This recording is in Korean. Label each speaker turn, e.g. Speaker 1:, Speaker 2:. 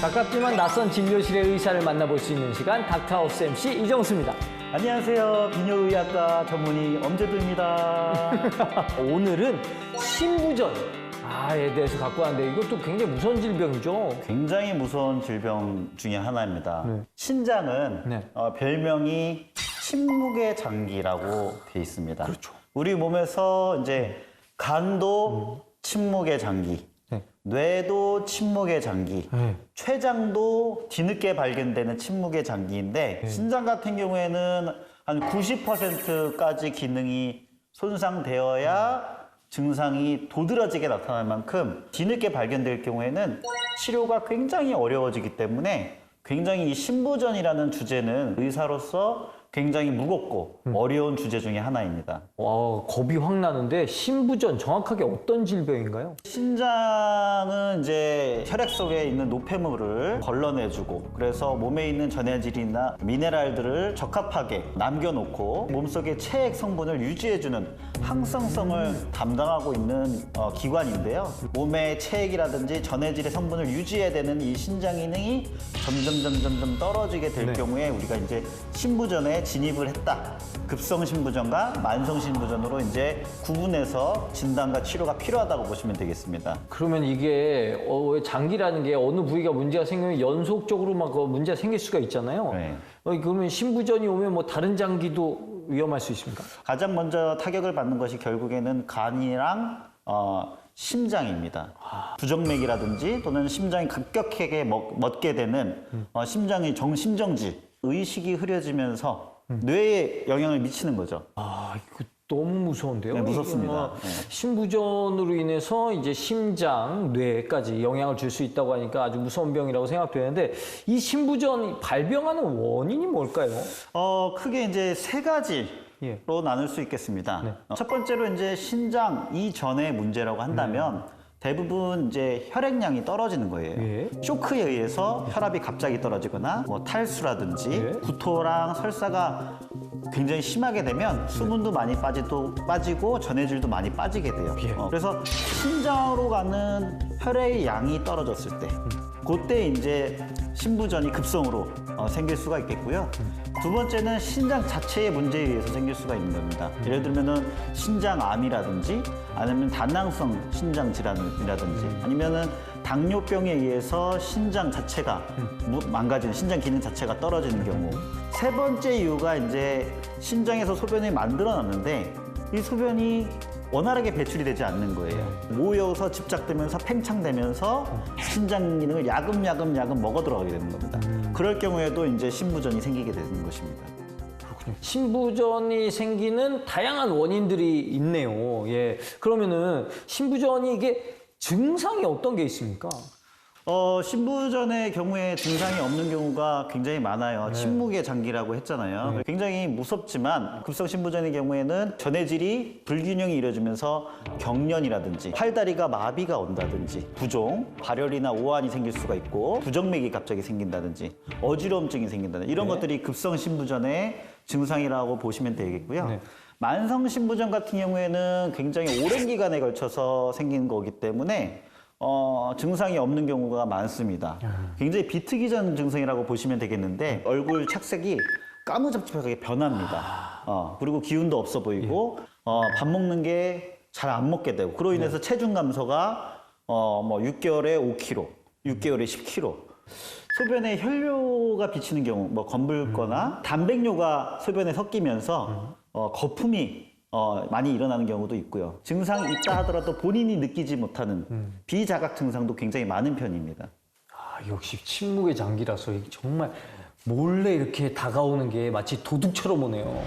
Speaker 1: 가깝지만 낯선 진료실의 의사를 만나볼 수 있는 시간 닥터하우스 MC 이정수입니다.
Speaker 2: 안녕하세요. 비뇨의학과 전문의 엄재도입니다.
Speaker 1: 오늘은 신부전에 대해서 갖고 왔는데 이것도 굉장히 무서운 질병이죠.
Speaker 2: 굉장히 무서운 질병 중에 하나입니다.
Speaker 1: 네.
Speaker 2: 신장은
Speaker 1: 네.
Speaker 2: 별명이 침묵의 장기라고 돼 있습니다.
Speaker 1: 그렇죠.
Speaker 2: 우리 몸에서 이제 간도 침묵의 장기,
Speaker 1: 네.
Speaker 2: 뇌도 침묵의 장기,
Speaker 1: 네.
Speaker 2: 췌장도 뒤늦게 발견되는 침묵의 장기인데 신장 같은 경우에는 한 90%까지 기능이 손상되어야 증상이 도드라지게 나타날 만큼 뒤늦게 발견될 경우에는 치료가 굉장히 어려워지기 때문에 굉장히 이 신부전이라는 주제는 의사로서 굉장히 무겁고 어려운 주제 중에 하나입니다.
Speaker 1: 겁이 확 나는데 신부전 정확하게 어떤 질병인가요?
Speaker 2: 신장은 이제 혈액 속에 있는 노폐물을 걸러내주고 그래서 몸에 있는 전해질이나 미네랄들을 적합하게 남겨놓고 몸속의 체액 성분을 유지해주는 항성성을 담당하고 있는 기관인데요. 몸의 체액이라든지 전해질의 성분을 유지해야 되는 이 신장 기능이 점점 떨어지게 될
Speaker 1: 네.
Speaker 2: 경우에 우리가 이제 신부전에 진입을 했다. 급성 신부전과 만성 신부전으로 이제 구분해서 진단과 치료가 필요하다고 보시면 되겠습니다.
Speaker 1: 그러면 이게 장기라는 게 어느 부위가 문제가 생기면 연속적으로 막 문제가 생길 수가 있잖아요.
Speaker 2: 네.
Speaker 1: 그러면 신부전이 오면 뭐 다른 장기도 위험할 수 있습니까?
Speaker 2: 가장 먼저 타격을 받는 것이 결국에는 간이랑 심장입니다. 부정맥이라든지 또는 심장이 급격하게 멎게 되는 심장의 심정지, 의식이 흐려지면서 뇌에 영향을 미치는 거죠.
Speaker 1: 이거 너무 무서운데요?
Speaker 2: 네, 무섭습니다.
Speaker 1: 이게 뭐
Speaker 2: 네.
Speaker 1: 신부전으로 인해서 이제 심장, 뇌까지 영향을 줄 수 있다고 하니까 아주 무서운 병이라고 생각되는데 이 신부전 발병하는 원인이 뭘까요?
Speaker 2: 크게 이제 세 가지로
Speaker 1: 예.
Speaker 2: 나눌 수 있겠습니다.
Speaker 1: 네.
Speaker 2: 첫 번째로 이제 신장 이전의 문제라고 한다면 대부분 이제 혈액량이 떨어지는 거예요.
Speaker 1: 예.
Speaker 2: 쇼크에 의해서 혈압이 갑자기 떨어지거나 뭐 탈수라든지
Speaker 1: 예.
Speaker 2: 구토랑 설사가 굉장히 심하게 되면 수분도 많이 빠지고 전해질도 많이 빠지게 돼요.
Speaker 1: 예.
Speaker 2: 그래서 신장으로 가는 혈액의 양이 떨어졌을 때 그때 이제 신부전이 급성으로 생길 수가 있겠고요. 두 번째는 신장 자체의 문제에 의해서 생길 수가 있는 겁니다. 예를 들면은 신장암이라든지 아니면 다낭성 신장 질환이라든지 아니면은 당뇨병에 의해서 신장 자체가 망가지는 신장 기능 자체가 떨어지는 경우. 세 번째 이유가 이제 신장에서 소변이 만들어놨는데 이 소변이 원활하게 배출이 되지 않는 거예요. 모여서 집착되면서 팽창되면서 신장 기능을 야금야금 먹어 들어가게 되는 겁니다. 그럴 경우에도 이제 신부전이 생기게 되는 것입니다.
Speaker 1: 신부전이 생기는 다양한 원인들이 있네요. 예. 그러면은 신부전이 이게 증상이 어떤 게 있습니까?
Speaker 2: 신부전의 경우에 증상이 없는 경우가 굉장히 많아요. 침묵의 장기라고 했잖아요. 굉장히 무섭지만 급성 신부전의 경우에는 전해질이 불균형이 이루어지면서 경련이라든지 팔다리가 마비가 온다든지 부종, 발열이나 오한이 생길 수가 있고 부정맥이 갑자기 생긴다든지 어지러움증이 생긴다든지 이런 것들이 급성 신부전의 증상이라고 보시면 되겠고요.
Speaker 1: 네.
Speaker 2: 만성 신부전 같은 경우에는 굉장히 오랜 기간에 걸쳐서 생긴 거기 때문에 증상이 없는 경우가 많습니다. 굉장히 비특이전 증상이라고 보시면 되겠는데 얼굴 착색이 까무잡잡하게 변합니다. 그리고 기운도 없어 보이고 밥 먹는 게 잘 안 먹게 되고 그로 인해서 체중 감소가 6개월에 5kg, 6개월에 10kg. 소변에 혈뇨가 비치는 경우, 검붉거나 단백뇨가 소변에 섞이면서 거품이 많이 일어나는 경우도 있고요. 증상이 있다 하더라도 본인이 느끼지 못하는 비자각 증상도 굉장히 많은 편입니다.
Speaker 1: 역시 침묵의 장기라서 이게 정말 몰래 이렇게 다가오는 게 마치 도둑처럼 오네요.